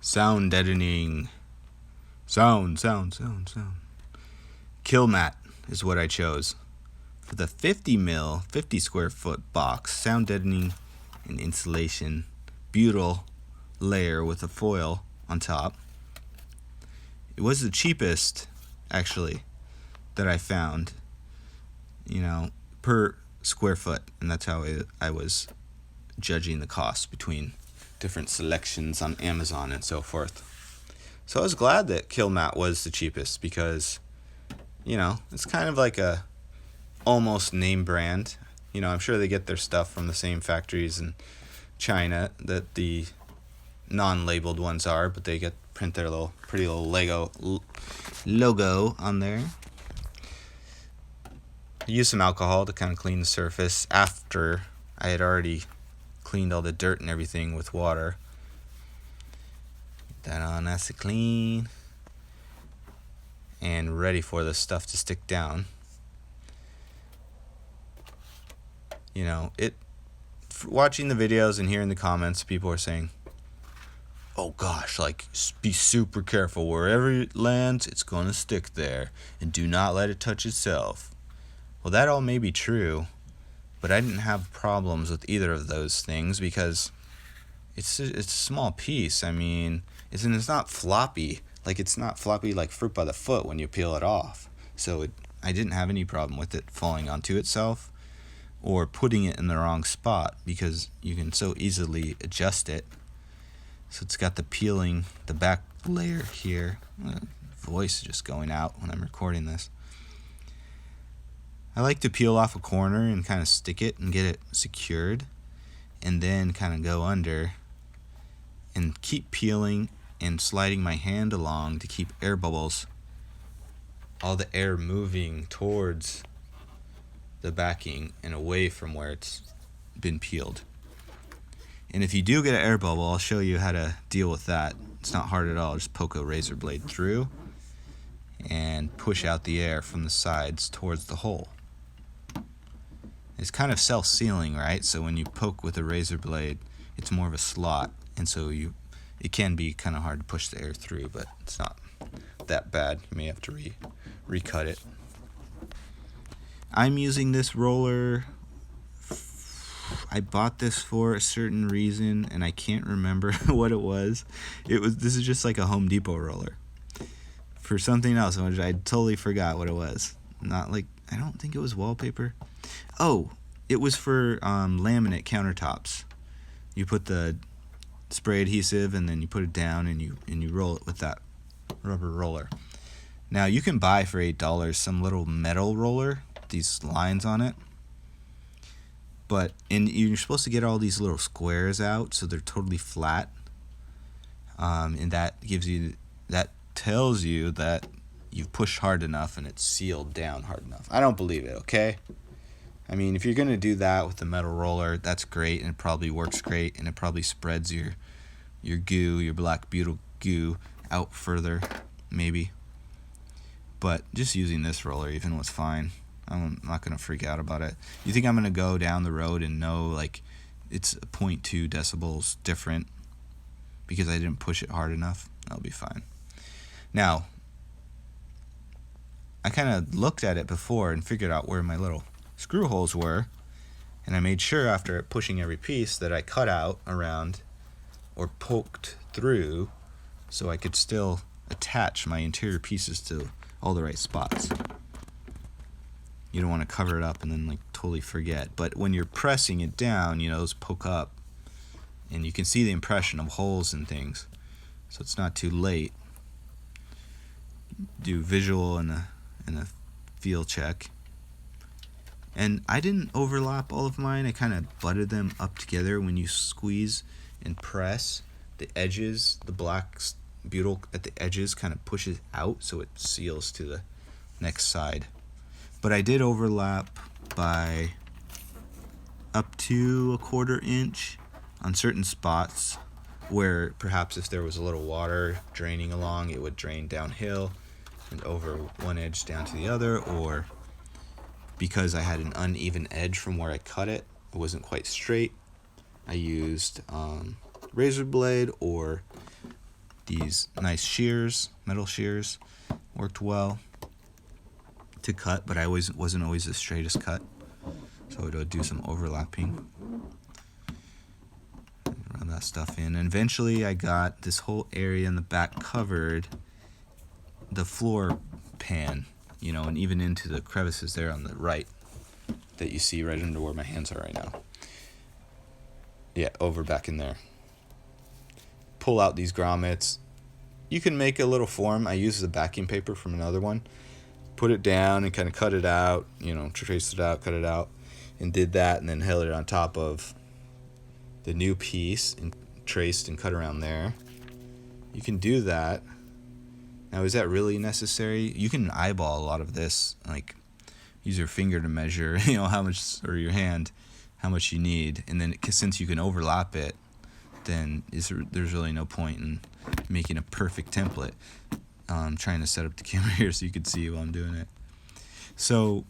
Sound deadening. Sound. Kilmat is what I chose. For the 50 square foot box, sound deadening and insulation, butyl layer with a foil on top. It was the cheapest, actually, that I found, per square foot. And that's how I was judging the cost between different selections on Amazon and so forth. So I was glad that Kilmat was the cheapest because, it's kind of like a almost name brand. I'm sure they get their stuff from the same factories in China that the non-labeled ones are, but they print their pretty little logo on there. I used some alcohol to kind of clean the surface after I had already cleaned all the dirt and everything with water. Get that on nice and clean and ready for the stuff to stick down. Watching the videos and hearing the comments, people are saying, oh gosh, be super careful. Wherever it lands, it's going to stick there. And do not let it touch itself. Well, that all may be true, but I didn't have problems with either of those things because it's a small piece. I mean, it's not floppy. It's not floppy like fruit by the foot when you peel it off. So I didn't have any problem with it falling onto itself or putting it in the wrong spot because you can so easily adjust it. So it's got the back layer here. Voice just going out when I'm recording this. I like to peel off a corner and kind of stick it and get it secured, and then kind of go under and keep peeling and sliding my hand along to keep air bubbles, all the air moving towards the backing and away from where it's been peeled. And if you do get an air bubble, I'll show you how to deal with that. It's not hard at all. Just poke a razor blade through and push out the air from the sides towards the hole. It's kind of self-sealing, right? So when you poke with a razor blade, it's more of a slot, and so it can be kind of hard to push the air through, but it's not that bad. You may have to recut it. I'm using this roller. I bought this for a certain reason, and I can't remember what it was. This is just like a Home Depot roller for something else, which I totally forgot what it was. I don't think it was wallpaper. Oh, it was for laminate countertops. You put the spray adhesive, and then you put it down, and you roll it with that rubber roller. Now you can buy for $8 some little metal roller, these lines on it. And you're supposed to get all these little squares out so they're totally flat. And that tells you that you've pushed hard enough and it's sealed down hard enough. I don't believe it, okay? I mean, if you're going to do that with the metal roller, that's great, and it probably works great, and it probably spreads your goo, your black butyl goo, out further, maybe. But just using this roller even was fine. I'm not going to freak out about it. You think I'm going to go down the road and know, it's 0.2 decibels different because I didn't push it hard enough? That'll be fine. Now, I kind of looked at it before and figured out where my little screw holes were, and I made sure after pushing every piece that I cut out around or poked through so I could still attach my interior pieces to all the right spots. You don't want to cover it up and then totally forget. But when you're pressing it down, those poke up, and you can see the impression of holes and things. So it's not too late. Do visual and a feel check. And I didn't overlap all of mine. I kind of butted them up together. When you squeeze and press, the edges, the black butyl at the edges kind of pushes out so it seals to the next side. But I did overlap by up to 1/4 inch on certain spots where perhaps if there was a little water draining along, it would drain downhill and over one edge down to the other, or because I had an uneven edge from where I cut it, it wasn't quite straight, I used razor blade or These nice shears, metal shears, worked well to cut, but I wasn't always the straightest cut, so I would do some overlapping. Run that stuff in, and eventually I got this whole area in the back covered. The floor pan, and even into the crevices there on the right that you see right under where my hands are right now. Yeah, over back in there. Pull out these grommets. You can make a little form. I use the backing paper from another one. Put it down and kind of cut it out, trace it out, cut it out, and did that, and then held it on top of the new piece and traced and cut around there. You can do that. Now, is that really necessary? You can eyeball a lot of this, like use your finger to measure, how much, or your hand, how much you need, and then since you can overlap it, then there's really no point in making a perfect template. I'm trying to set up the camera here so you can see while I'm doing it. So,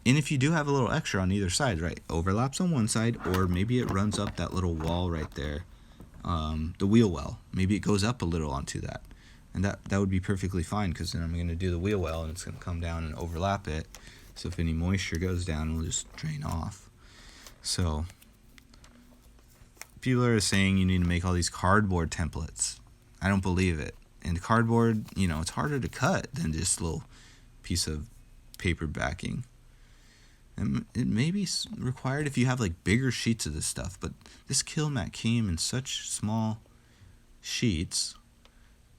and if you do have a little extra on either side, right, overlaps on one side, or maybe it runs up that little wall right there, the wheel well. Maybe it goes up a little onto that. And that would be perfectly fine, because then I'm going to do the wheel well and it's going to come down and overlap it. So if any moisture goes down, it'll just drain off. So people are saying you need to make all these cardboard templates. I don't believe it. And cardboard, it's harder to cut than just a little piece of paper backing. And it may be required if you have like bigger sheets of this stuff, but this Kilmat came in such small sheets.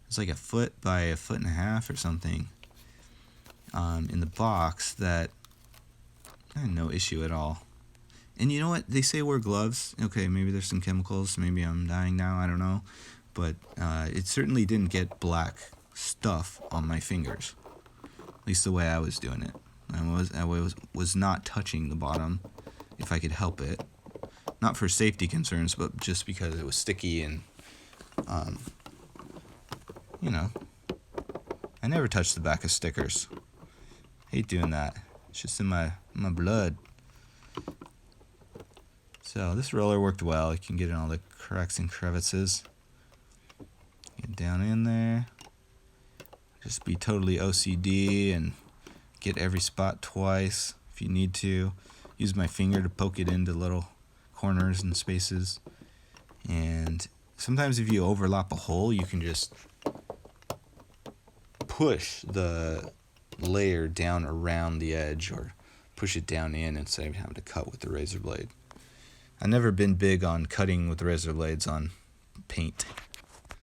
It's like 1 foot by 1.5 feet or something in the box that I had no issue at all. And you know what? They say wear gloves. Okay, maybe there's some chemicals. Maybe I'm dying now. I don't know. But it certainly didn't get black stuff on my fingers. At least the way I was doing it. I was not touching the bottom if I could help it. Not for safety concerns, but just because it was sticky and I never touch the back of stickers. Hate doing that. It's just in my blood. So this roller worked well. You can get in all the cracks and crevices. Get down in there. Just be totally OCD and get every spot twice if you need to. Use my finger to poke it into little corners and spaces. And sometimes if you overlap a hole, you can just push the layer down around the edge or push it down in instead of having to cut with the razor blade. I've never been big on cutting with razor blades on paint.